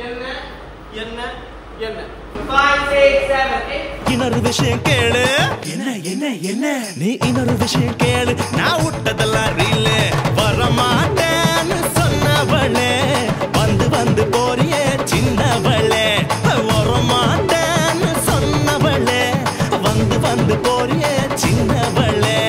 என்ன என்ன என்ன 5 6 7 8 இன்னொரு விஷயம் கேளு என்ன என்ன என்ன நீ இன்னொரு விஷயம் கேளு நான் விட்டதெல்லாம் ரீல் வரமாட்டேன்னு சொன்னவளே வந்து வந்து போறியே சின்னவளே வரமாட்டேன்னு சொன்னவளே வந்து வந்து போறியே சின்னவளே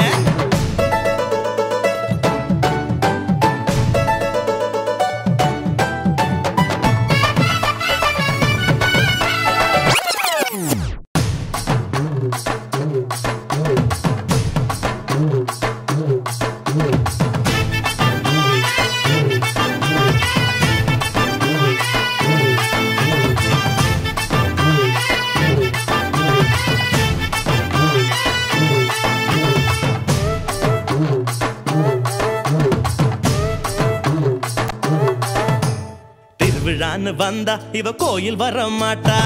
விழான்னு வந்தா இவ கோயில் வர மாட்டா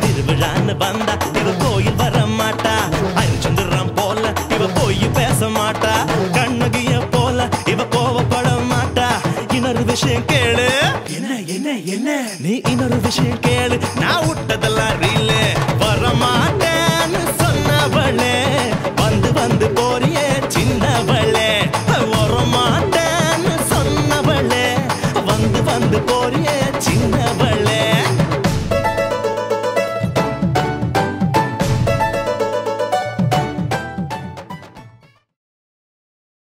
திருவிழான்னு வந்தா இவ கோயில் வர மாட்டா அரிச்சந்திரம் போல இவ போய் பேச மாட்டா கண்ணகிய போல இவ கோவப்பட மாட்டா இன்னொரு விஷயம் கேளு என்ன என்ன என்ன நீ இன்னொரு விஷயம் கேளு நான் விட்டதெல்லாம் ரீல் வரமாட்டேன்னு சொன்னவளே வந்து வந்து போறியே சின்னவளே வரமாட்டேன் வந்து போறியே